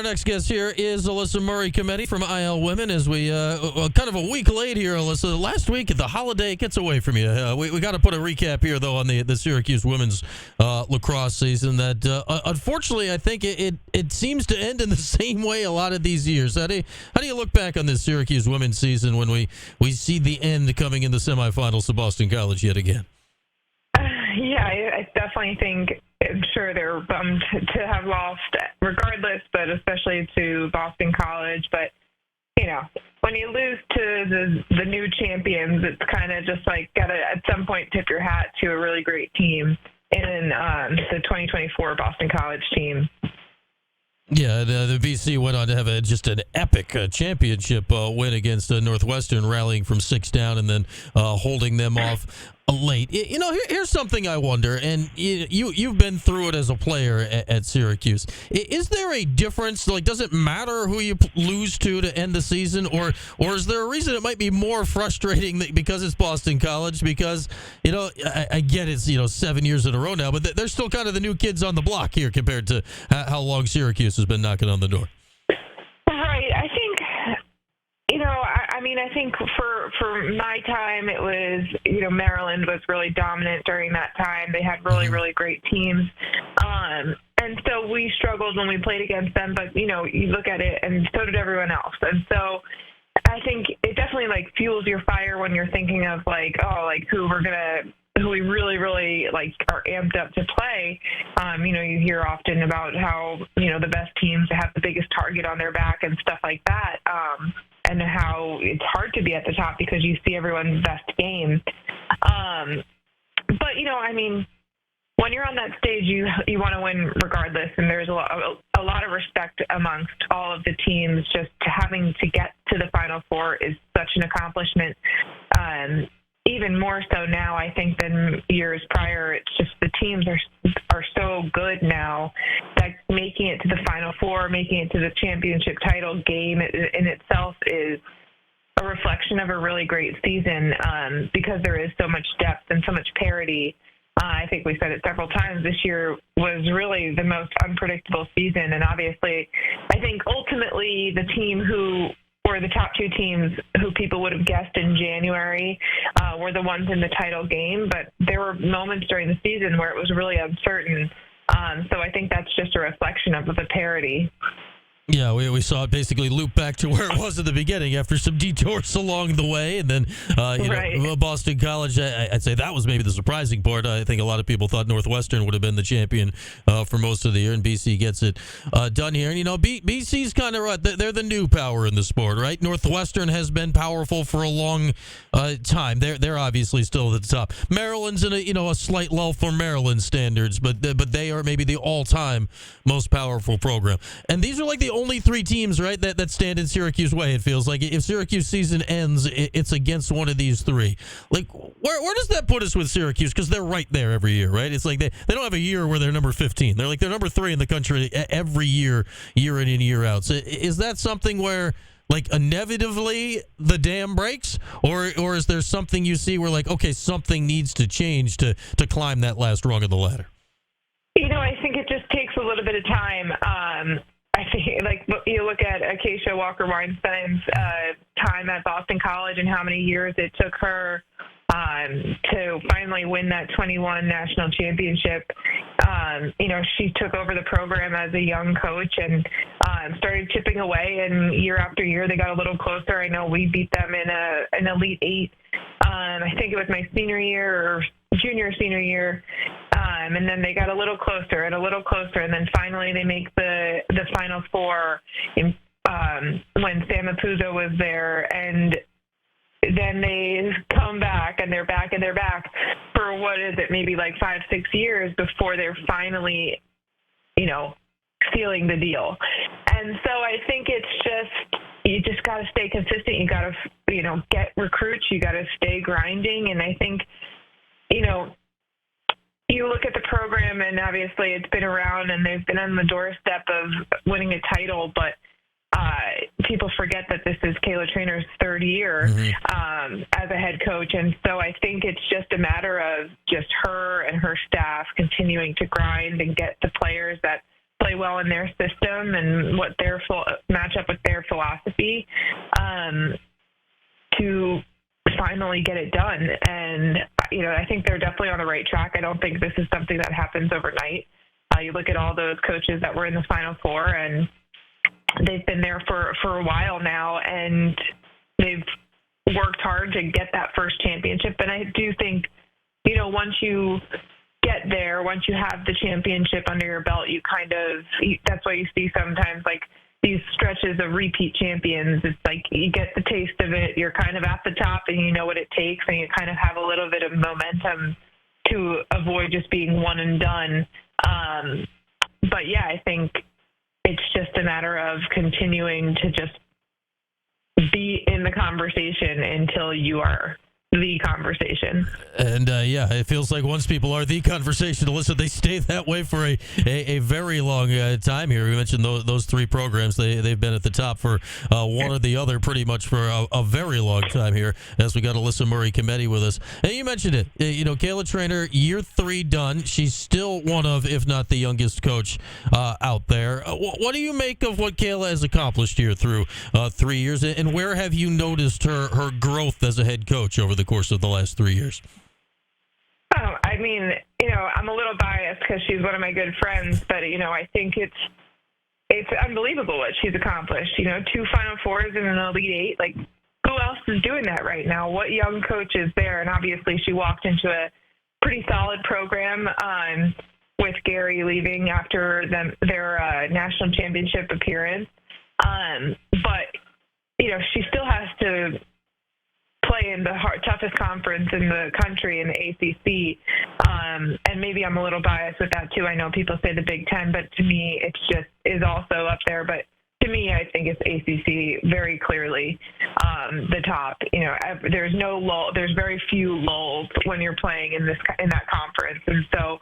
next guest here is Alyssa Murray-Cometti from IL Women. As we kind of a week late here, Alyssa. Last week, the holiday gets away from you. We got to put a recap here, though, on the Syracuse women's lacrosse season. That unfortunately, I think it seems to end in the same way a lot of these years. How do you look back on this Syracuse women's season when we see the end coming in the semifinals to Boston College yet again? Yeah, I definitely think. I'm sure they're bummed to have lost regardless, but especially to Boston College. But, you know, when you lose to the new champions, it's kind of just like got to at some point tip your hat to a really great team in the 2024 Boston College team. Yeah, the BC went on to have just an epic championship win against Northwestern, rallying from 6 down and then holding them off late. You know, here's something I wonder, and you've been through it as a player at Syracuse. Is there a difference? Like, does it matter who you lose to end the season, or is there a reason it might be more frustrating because it's Boston College? Because, you know, I get it's 7 years in a row now, but they're still kind of the new kids on the block here compared to how long Syracuse has been knocking on the door. Right. I think, I think for my time, it was, Maryland was really dominant during that time. They had really, really great teams. And so we struggled when we played against them, but, you look at it, and so did everyone else. And so I think it definitely, fuels your fire when you're thinking of, who we really, really, are amped up to play. You hear often about how, the best teams have the biggest target on their back and stuff like that. And how it's hard to be at the top because you see everyone's best game. But, when you're on that stage, you want to win regardless, and there's a lot of respect amongst all of the teams. Just having to get to the Final Four is such an accomplishment. Even more so now, I think, than years prior. It's just the teams are so good now that making it to the Final Four, making it to the championship title game in itself is a reflection of a really great season because there is so much depth and so much parity. I think we said it several times. This year was really the most unpredictable season, and obviously I think ultimately the team who were the top two teams who people would have guessed in January were the ones in the title game, but there were moments during the season where it was really uncertain. So I think that's just a reflection of the parity. Yeah, we saw it basically loop back to where it was at the beginning after some detours along the way. And then, right. Boston College, I'd say that was maybe the surprising part. I think a lot of people thought Northwestern would have been the champion for most of the year, and BC gets it done here. And, BC's kind of right. They're the new power in the sport, right? Northwestern has been powerful for a long time. They're obviously still at the top. Maryland's in a slight lull for Maryland standards, but they are maybe the all-time most powerful program. And these are like the only three teams, right, that stand in Syracuse way. It feels like if Syracuse season ends, it's against one of these three. Like, where does that put us with Syracuse? Because they're right there every year, right? It's like they don't have a year where they're number 15. They're number 3 in the country every year in and year out. So is that something where, inevitably the dam breaks, or is there something you see where, okay, something needs to change to climb that last rung of the ladder? I think it just takes a little bit of time. I think, you look at Acacia Walker-Weinstein's time at Boston College and how many years it took her to finally win that 21 national championship. She took over the program as a young coach and started chipping away, and year after year they got a little closer. I know we beat them in an Elite Eight. I think it was my senior year. And then they got a little closer, and then finally they make the Final Four when Sam Apuzzo was there, and then they come back, and they're back for what is it, maybe 5-6 years before they're finally, sealing the deal. And so I think it's just, you just got to stay consistent. You got to, get recruits. You got to stay grinding, and I think, you look at the program, and obviously it's been around and they've been on the doorstep of winning a title, but people forget that this is Kayla Trainer's third year as a head coach. And so I think it's just a matter of just her and her staff continuing to grind and get the players that play well in their system and what their match up with their philosophy to finally get it done. And, I think they're definitely on the right track. I don't think this is something that happens overnight. You look at all those coaches that were in the Final Four, and they've been there for a while now, and they've worked hard to get that first championship. And I do think, once you get there, once you have the championship under your belt, that's why you see sometimes like these stretches of repeat champions. It's like you get the taste of it, you're kind of at the top and you know what it takes, and you kind of have a little bit of momentum to avoid just being one and done. But yeah, I think it's just a matter of continuing to just be in the conversation until you are the conversation. And it feels like once people are the conversation, Alyssa, they stay that way for a very long time here. We mentioned those three programs. They've been at the top for one or the other pretty much for a very long time here, as we got Alyssa Murray-Cometti with us. And you mentioned it. Kayla Trainer, year 3 done. She's still one of, if not the youngest coach out there. What do you make of what Kayla has accomplished here through 3 years? And where have you noticed her growth as a head coach over the course of the last 3 years? Oh, I mean, I'm a little biased because she's one of my good friends, but, I think it's unbelievable what she's accomplished. 2 Final Fours and an Elite 8. Like, who else is doing that right now? What young coach is there? And obviously she walked into a pretty solid program with Gary leaving after their national championship appearance. But, she still has to play in the toughest conference in the country, in the ACC, and maybe I'm a little biased with that too. I know people say the Big Ten, but to me, it's just is also up there. But to me, I think it's ACC very clearly the top. There's no lull. There's very few lulls when you're playing in that conference, and so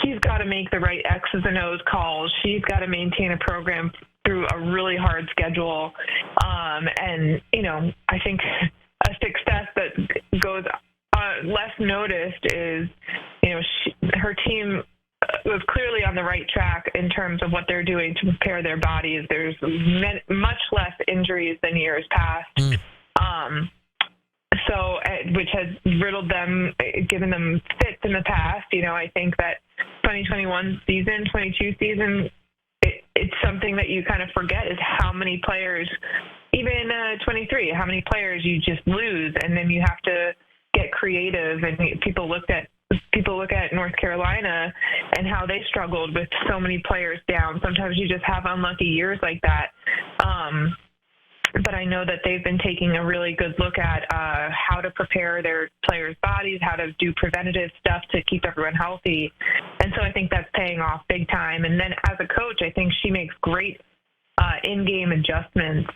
she's got to make the right X's and O's calls. She's got to maintain a program through a really hard schedule, and I think a success that goes less noticed is, her team was clearly on the right track in terms of what they're doing to prepare their bodies. There's much less injuries than years past, which has riddled them, given them fits in the past. I think that 2021 season, 22 season, it's something that you kind of forget is how many players, even 23, how many players you just lose, and then you have to get creative. And people look at North Carolina and how they struggled with so many players down. Sometimes you just have unlucky years like that. But I know that they've been taking a really good look at how to prepare their players' bodies, how to do preventative stuff to keep everyone healthy. And so I think that's paying off big time. And then as a coach, I think she makes great in-game adjustments.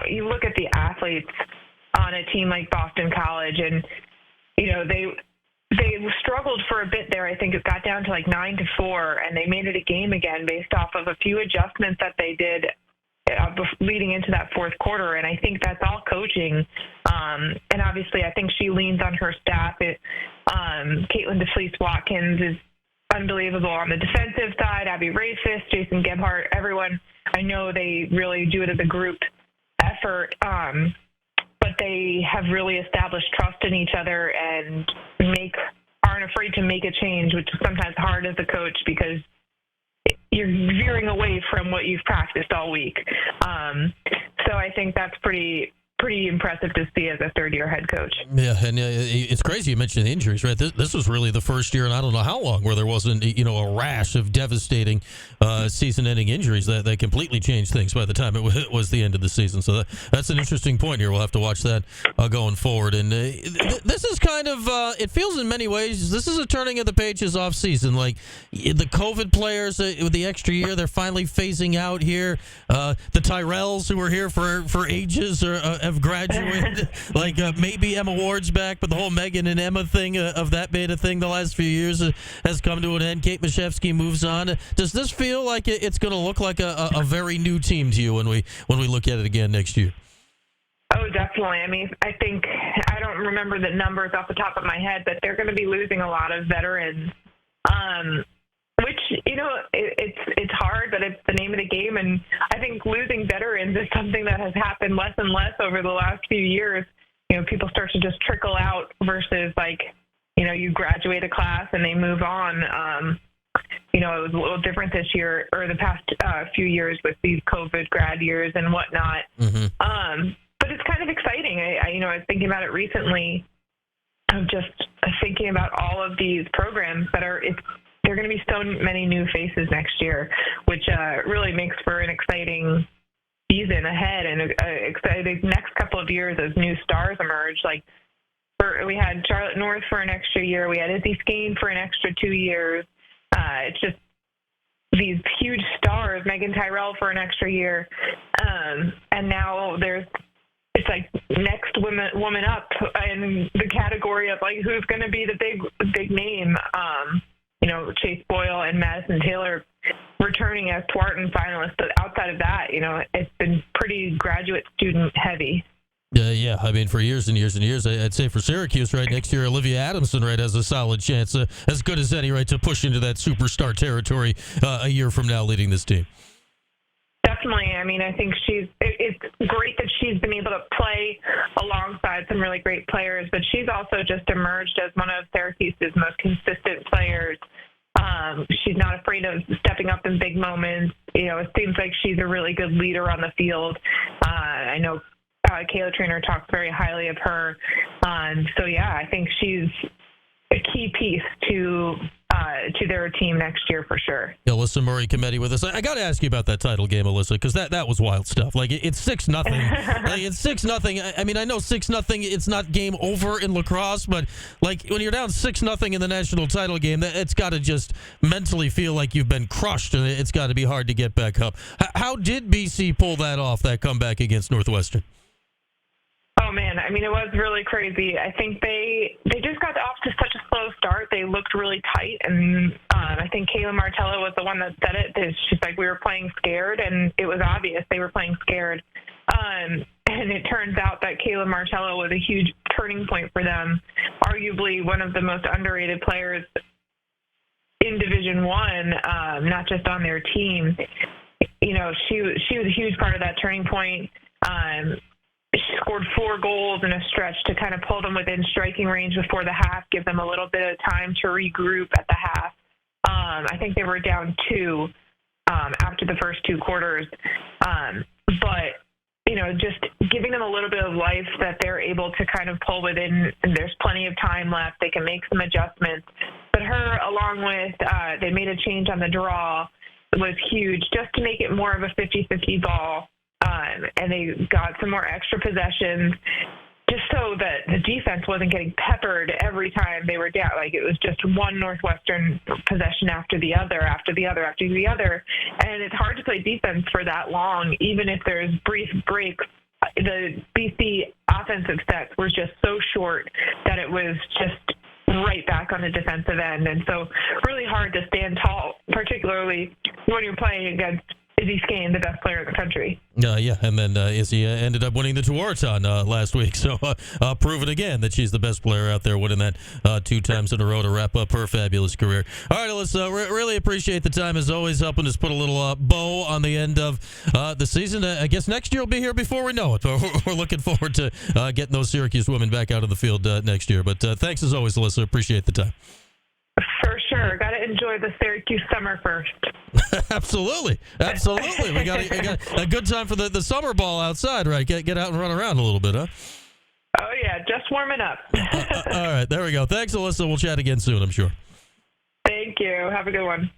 You look at the athletes on a team like Boston College, and, they struggled for a bit there. I think it got down to like 9-4, and they made it a game again based off of a few adjustments that they did leading into that fourth quarter. And I think that's all coaching. And obviously I think she leans on her staff. Caitlin DeFleece-Watkins is unbelievable on the defensive side. Abby Rafis, Jason Gebhardt, everyone. I know they really do it as a group effort, but they have really established trust in each other and aren't afraid to make a change, which is sometimes hard as a coach because you're veering away from what you've practiced all week. So I think that's pretty impressive to see as a third-year head coach. Yeah, and it's crazy you mentioned the injuries, right? This was really the first year in I don't know how long where there wasn't, a rash of devastating season-ending injuries that completely changed things by the time it was the end of the season. So that's an interesting point here. We'll have to watch that going forward. And this is kind of, it feels in many ways, this is a turning of the pages off-season. Like the COVID players with the extra year, they're finally phasing out here. The Tyrells who were here for ages have graduated. Like maybe Emma Ward's back, but the whole Megan and Emma thing of that beta thing the last few years has come to an end. Kate Mashevsky moves on. Does this feel like it's going to look like a very new team to you when we look at it again next year? Oh, definitely. I mean, I think I don't remember the numbers off the top of my head, but they're going to be losing a lot of veterans, which it's hard, but it's the name of the game. And I think losing veterans is something that has happened less and less over the last few years. People start to just trickle out versus you graduate a class and they move on. It was a little different this year or the past few years with these COVID grad years and whatnot. Mm-hmm. But it's kind of exciting. I was thinking about it recently. I'm just thinking about all of these programs that there are going to be so many new faces next year, which really makes for an exciting season ahead and exciting next couple of years as new stars emerge. We had Charlotte North for an extra year. We had Izzy Skane for an extra 2 years. It's just these huge stars, Megan Tyrell for an extra year. And now it's like next woman up in the category of who's going to be the big name. Chase Boyle and Madison Taylor returning as Twarton finalists. But outside of that, it's been pretty graduate student heavy. Yeah. I mean, for years and years and years, I'd say for Syracuse, right, next year, Olivia Adamson, right, has a solid chance, as good as any, right, to push into that superstar territory a year from now leading this team. Definitely. I mean, I think it's great that she's been able to play alongside some really great players, but she's also just emerged as one of Syracuse's most consistent players. She's not afraid of stepping up in big moments. It seems like she's a really good leader on the field. I know Kayla Trainer talks very highly of her. I think she's a key piece to their team next year for sure. Alyssa Murray-Cometti with us. I got to ask you about that title game, Alyssa, because that was wild stuff. It's 6-0. It's 6-0. I mean, I know 6-0. It's not game over in lacrosse, but when you're down 6-0 in the national title game, it's got to just mentally feel like you've been crushed, and it's got to be hard to get back up. How did BC pull that off? That comeback against Northwestern? Oh, man. I mean, it was really crazy. I think they just got off to such a slow start. They looked really tight, and I think Kayla Martello was the one that said it. She's like, we were playing scared, and it was obvious they were playing scared. And it turns out that Kayla Martello was a huge turning point for them, arguably one of the most underrated players in Division I, not just on their team. She was a huge part of that turning point. She scored 4 goals in a stretch to kind of pull them within striking range before the half, give them a little bit of time to regroup at the half. I think they were down 2 after the first 2 quarters. But just giving them a little bit of life that they're able to kind of pull within, and there's plenty of time left. They can make some adjustments. But her, along with, they made a change on the draw, was huge, just to make it more of a 50-50 ball. And they got some more extra possessions just so that the defense wasn't getting peppered every time they were down. It was just one Northwestern possession after the other, after the other, after the other. And it's hard to play defense for that long, even if there's brief breaks. The BC offensive sets were just so short that it was just right back on the defensive end. And so really hard to stand tall, particularly when you're playing against Izzy Skane, the best player in the country. And then Izzy ended up winning the Tewaaraton last week, so proving again that she's the best player out there, winning that 2 times in a row to wrap up her fabulous career. All right, Alyssa, really appreciate the time, as always, helping us put a little bow on the end of the season. I guess next year will be here before we know it, but we're looking forward to getting those Syracuse women back out on the field next year. But thanks, as always, Alyssa. Appreciate the time. For sure. Got to enjoy the Syracuse summer first. Absolutely. We got a good time for the summer ball outside, right? Get out and run around a little bit, huh? Oh, yeah. Just warming up. All right. There we go. Thanks, Alyssa. We'll chat again soon, I'm sure. Thank you. Have a good one.